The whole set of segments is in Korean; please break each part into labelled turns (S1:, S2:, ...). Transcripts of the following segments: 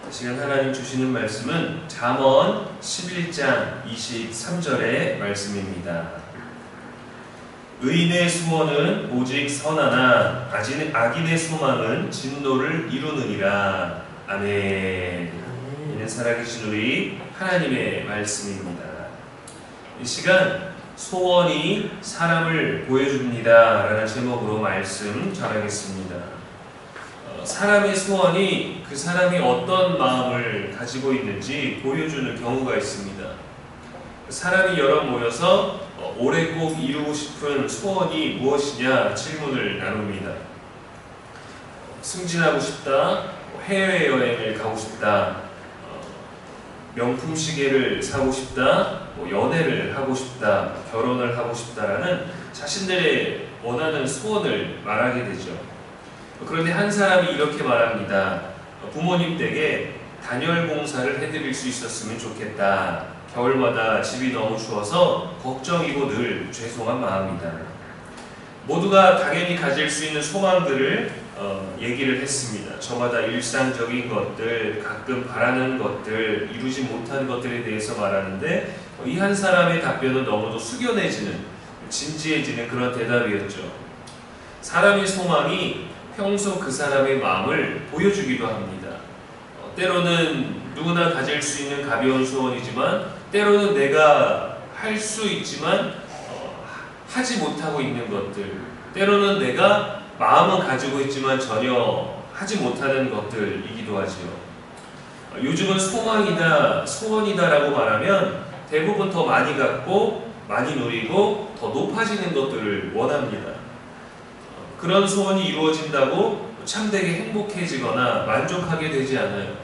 S1: 이 시간 하나님 주시는 말씀은 잠언 11장 23절의 말씀입니다. 의인의 소원은 오직 선하나 악인의 소망은 진노를 이루느니라. 아멘. 이는 살아계신 우리 하나님의 말씀입니다. 이 시간 소원이 사람을 보여줍니다 라는 제목으로 말씀 전하겠습니다. 사람의 소원이 그 사람이 어떤 마음을 가지고 있는지 보여주는 경우가 있습니다. 사람이 여러 모여서 올해 꼭 이루고 싶은 소원이 무엇이냐 질문을 나눕니다. 승진하고 싶다, 해외여행을 가고 싶다, 명품 시계를 사고 싶다, 연애를 하고 싶다, 결혼을 하고 싶다라는 자신들의 원하는 소원을 말하게 되죠. 그런데 한 사람이 이렇게 말합니다. 부모님 댁에 단열 공사를 해드릴 수 있었으면 좋겠다. 겨울마다 집이 너무 추워서 걱정이고 늘 죄송한 마음이다. 모두가 당연히 가질 수 있는 소망들을 얘기를 했습니다. 저마다 일상적인 것들, 가끔 바라는 것들, 이루지 못한 것들에 대해서 말하는데 이 한 사람의 답변은 너무도 숙연해지는, 진지해지는 그런 대답이었죠. 사람의 소망이 평소 그 사람의 마음을 보여주기도 합니다. 때로는 누구나 가질 수 있는 가벼운 소원이지만 때로는 내가 할 수 있지만 하지 못하고 있는 것들, 때로는 내가 마음은 가지고 있지만 전혀 하지 못하는 것들이기도 하지요. 요즘은 소망이다, 소원이다 라고 말하면 대부분 더 많이 갖고 많이 누리고 더 높아지는 것들을 원합니다. 그런 소원이 이루어진다고 참되게 행복해지거나 만족하게 되지 않아요.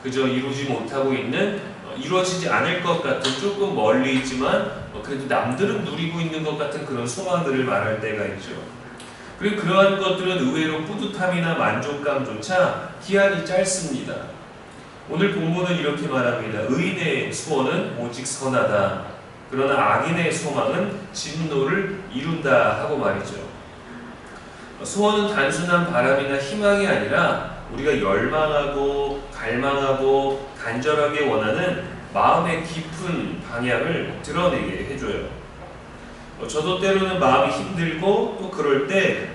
S1: 그저 이루지 못하고 있는, 이루어지지 않을 것 같은, 조금 멀리 있지만 그래도 남들은 누리고 있는 것 같은 그런 소망들을 말할 때가 있죠. 그리고 그러한 것들은 의외로 뿌듯함이나 만족감조차 기한이 짧습니다. 오늘 본문은 이렇게 말합니다. 의인의 소원은 오직 선하다. 그러나 악인의 소망은 진노를 이룬다 하고 말이죠. 소원은 단순한 바람이나 희망이 아니라 우리가 열망하고 갈망하고 간절하게 원하는 마음의 깊은 방향을 드러내게 해줘요. 저도 때로는 마음이 힘들고 또 그럴 때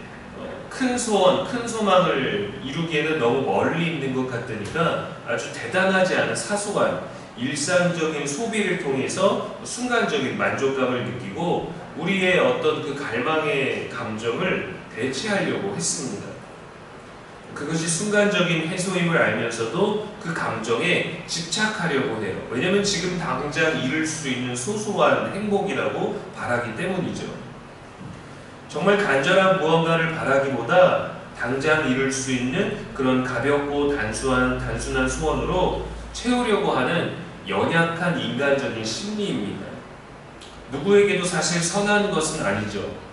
S1: 큰 소원, 큰 소망을 이루기에는 너무 멀리 있는 것 같으니까 아주 대단하지 않은 사소한 일상적인 소비를 통해서 순간적인 만족감을 느끼고 우리의 어떤 그 갈망의 감정을 대체하려고 했습니다. 그것이 순간적인 해소임을 알면서도 그 감정에 집착하려고 해요. 왜냐하면 지금 당장 이룰 수 있는 소소한 행복이라고 바라기 때문이죠. 정말 간절한 무언가를 바라기보다 당장 이룰 수 있는 그런 가볍고 단순한 소원으로 채우려고 하는 연약한 인간적인 심리입니다. 누구에게도 사실 선한 것은 아니죠.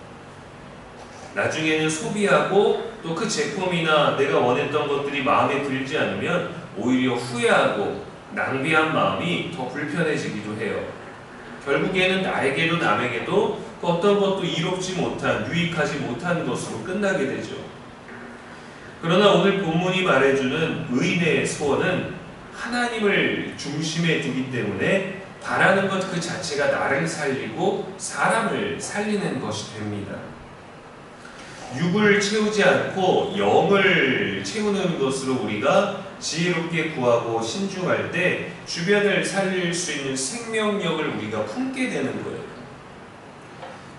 S1: 나중에는 소비하고 또 그 제품이나 내가 원했던 것들이 마음에 들지 않으면 오히려 후회하고 낭비한 마음이 더 불편해지기도 해요. 결국에는 나에게도 남에게도 그 어떤 것도 이롭지 못한, 유익하지 못한 것으로 끝나게 되죠. 그러나 오늘 본문이 말해주는 의인의 소원은 하나님을 중심에 두기 때문에 바라는 것 그 자체가 나를 살리고 사람을 살리는 것이 됩니다. 육을 채우지 않고 영을 채우는 것으로 우리가 지혜롭게 구하고 신중할 때 주변을 살릴 수 있는 생명력을 우리가 품게 되는 거예요.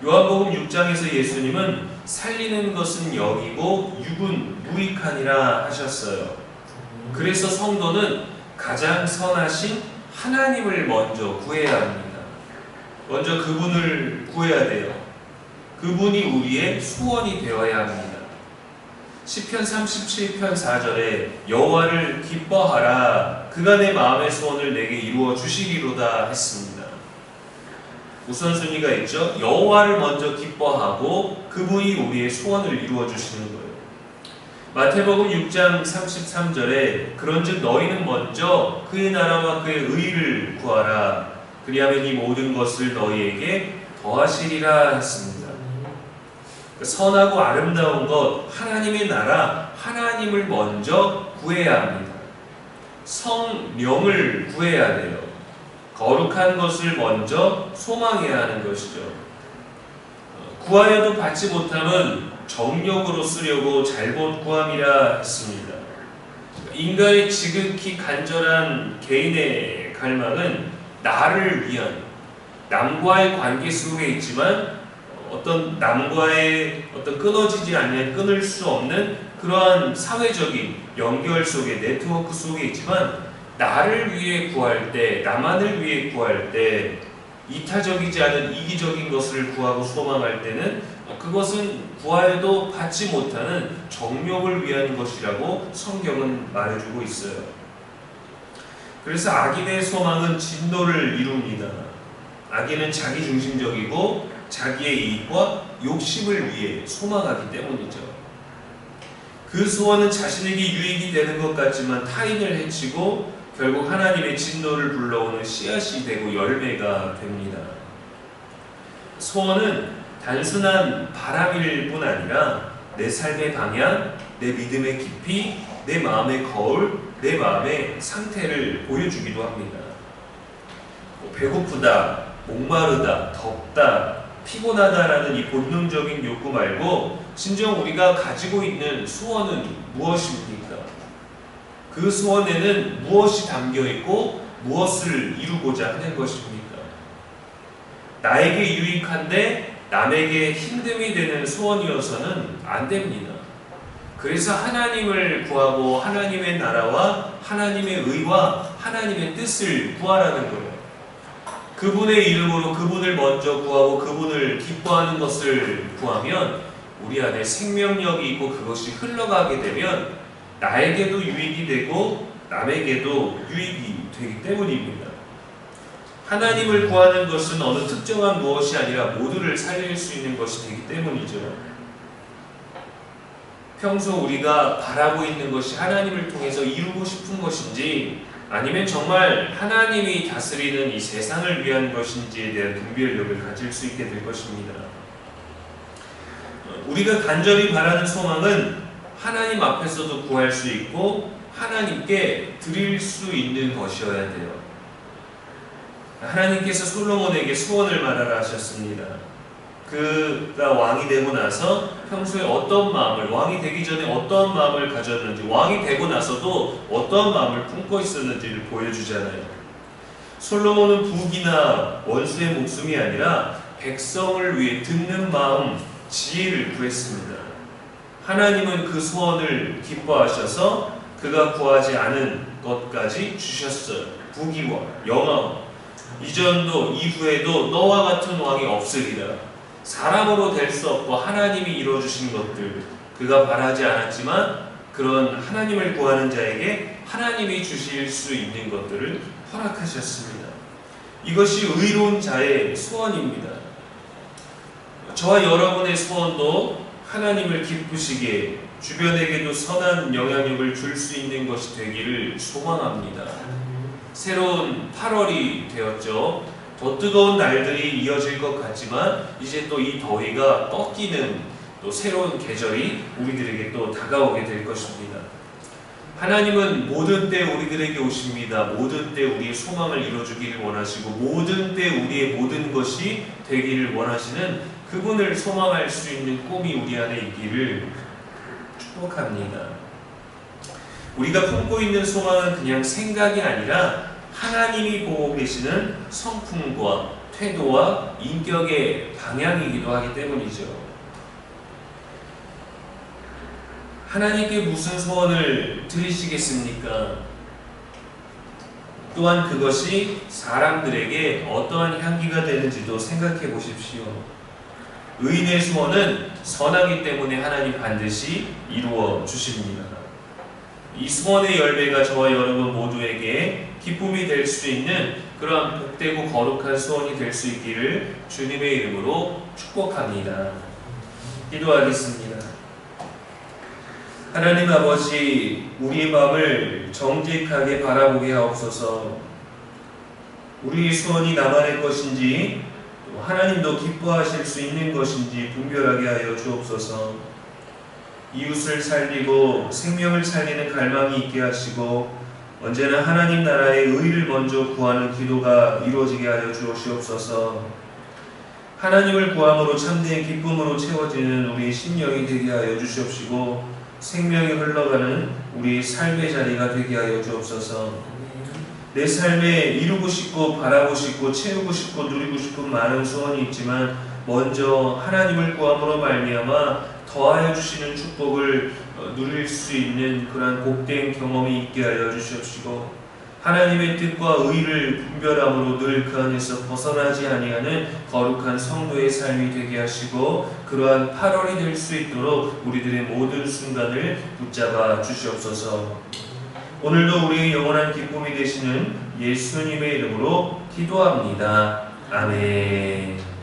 S1: 요한복음 6장에서 예수님은 살리는 것은 영이고 육은 무익하니라 하셨어요. 그래서 성도는 가장 선하신 하나님을 먼저 구해야 합니다. 먼저 그분을 구해야 돼요. 그분이 우리의 소원이 되어야 합니다. 시편 37편 4절에 여호와를 기뻐하라 그가 내 마음의 소원을 내게 이루어 주시리로다 했습니다. 우선순위가 있죠. 여호와를 먼저 기뻐하고 그분이 우리의 소원을 이루어 주시는 거예요. 마태복음 6장 33절에 그런즉 너희는 먼저 그의 나라와 그의 의를 구하라 그리하면 이 모든 것을 너희에게 더하시리라 했습니다. 선하고 아름다운 것, 하나님의 나라, 하나님을 먼저 구해야 합니다. 성령을 구해야 돼요. 거룩한 것을 먼저 소망해야 하는 것이죠. 구하여도 받지 못하면 정욕으로 쓰려고 잘못 구함이라 했습니다. 인간의 지극히 간절한 개인의 갈망은 나를 위한, 남과의 관계 속에 있지만 어떤 남과의 어떤 끊어지지 않는, 끊을 수 없는 그러한 사회적인 연결 속에, 네트워크 속에 있지만, 나를 위해 구할 때, 나만을 위해 구할 때, 이타적이지 않은 이기적인 것을 구하고 소망할 때는 그것은 구하여도 받지 못하는 정욕을 위한 것이라고 성경은 말해주고 있어요. 그래서 악인의 소망은 진노를 이룹니다. 악인은 자기중심적이고 자기의 이익과 욕심을 위해 소망하기 때문이죠. 그 소원은 자신에게 유익이 되는 것 같지만 타인을 해치고 결국 하나님의 진노를 불러오는 씨앗이 되고 열매가 됩니다. 소원은 단순한 바람일 뿐 아니라 내 삶의 방향, 내 믿음의 깊이, 내 마음의 거울, 내 마음의 상태를 보여주기도 합니다. 배고프다, 목마르다, 덥다, 피곤하다라는 이 본능적인 욕구 말고 진정 우리가 가지고 있는 소원은 무엇입니까? 그 소원에는 무엇이 담겨 있고 무엇을 이루고자 하는 것입니까? 나에게 유익한데 남에게 힘듦이 되는 소원이어서는 안 됩니다. 그래서 하나님을 구하고 하나님의 나라와 하나님의 의와 하나님의 뜻을 구하라는 거예요. 그분의 이름으로 그분을 먼저 구하고 그분을 기뻐하는 것을 구하면 우리 안에 생명력이 있고 그것이 흘러가게 되면 나에게도 유익이 되고 남에게도 유익이 되기 때문입니다. 하나님을 구하는 것은 어느 특정한 무엇이 아니라 모두를 살릴 수 있는 것이 되기 때문이죠. 평소 우리가 바라고 있는 것이 하나님을 통해서 이루고 싶은 것인지 아니면 정말 하나님이 다스리는 이 세상을 위한 것인지에 대한 분별력을 가질 수 있게 될 것입니다. 우리가 간절히 바라는 소망은 하나님 앞에서도 구할 수 있고 하나님께 드릴 수 있는 것이어야 돼요. 하나님께서 솔로몬에게 소원을 말하라 하셨습니다. 그가 왕이 되고 나서 평소에 어떤 마음을, 왕이 되기 전에 어떤 마음을 가졌는지, 왕이 되고 나서도 어떤 마음을 품고 있었는지를 보여주잖아요. 솔로몬은 부귀나 원수의 목숨이 아니라 백성을 위해 듣는 마음, 지혜를 구했습니다. 하나님은 그 소원을 기뻐하셔서 그가 구하지 않은 것까지 주셨어요. 부귀와 영광, 이전도 이후에도 너와 같은 왕이 없으리라. 사람으로 될 수 없고 하나님이 이루어주신 것들, 그가 바라지 않았지만 그런 하나님을 구하는 자에게 하나님이 주실 수 있는 것들을 허락하셨습니다. 이것이 의로운 자의 소원입니다. 저와 여러분의 소원도 하나님을 기쁘시게, 주변에게도 선한 영향력을 줄 수 있는 것이 되기를 소망합니다. 새로운 8월이 되었죠. 더 뜨거운 날들이 이어질 것 같지만 이제 또 이 더위가 꺾이는 또 새로운 계절이 우리들에게 또 다가오게 될 것입니다. 하나님은 모든 때 우리들에게 오십니다. 모든 때 우리의 소망을 이루어주기를 원하시고 모든 때 우리의 모든 것이 되기를 원하시는 그분을 소망할 수 있는 꿈이 우리 안에 있기를 축복합니다. 우리가 품고 있는 소망은 그냥 생각이 아니라 하나님이 보고 계시는 성품과 태도와 인격의 방향이기도 하기 때문이죠. 하나님께 무슨 소원을 드리시겠습니까? 또한 그것이 사람들에게 어떠한 향기가 되는지도 생각해 보십시오. 의인의 소원은 선하기 때문에 하나님 반드시 이루어 주십니다. 이 소원의 열매가 저와 여러분 모두에게 기쁨이 될 수 있는 그러한 복되고 거룩한 소원이 될 수 있기를 주님의 이름으로 축복합니다. 기도하겠습니다. 하나님 아버지, 우리의 마음을 정직하게 바라보게 하옵소서. 우리의 소원이 나만의 것인지 또 하나님도 기뻐하실 수 있는 것인지 분별하게 하여 주옵소서. 이웃을 살리고 생명을 살리는 갈망이 있게 하시고 언제나 하나님 나라의 의를 먼저 구하는 기도가 이루어지게 하여 주옵소서. 하나님을 구함으로 참된 기쁨으로 채워지는 우리 심령이 되게 하여 주시옵시고 생명이 흘러가는 우리 삶의 자리가 되게 하여 주옵소서. 내 삶에 이루고 싶고 바라고 싶고 채우고 싶고 누리고 싶은 많은 소원이 있지만 먼저 하나님을 구함으로 말미암아 더하여 주시는 축복을 누릴 수 있는 그러한 복된 경험이 있게 하여 주시옵시고 하나님의 뜻과 의를 분별함으로 늘 그 안에서 벗어나지 아니하는 거룩한 성도의 삶이 되게 하시고 그러한 8월이 될 수 있도록 우리들의 모든 순간을 붙잡아 주시옵소서. 오늘도 우리의 영원한 기쁨이 되시는 예수님의 이름으로 기도합니다. 아멘.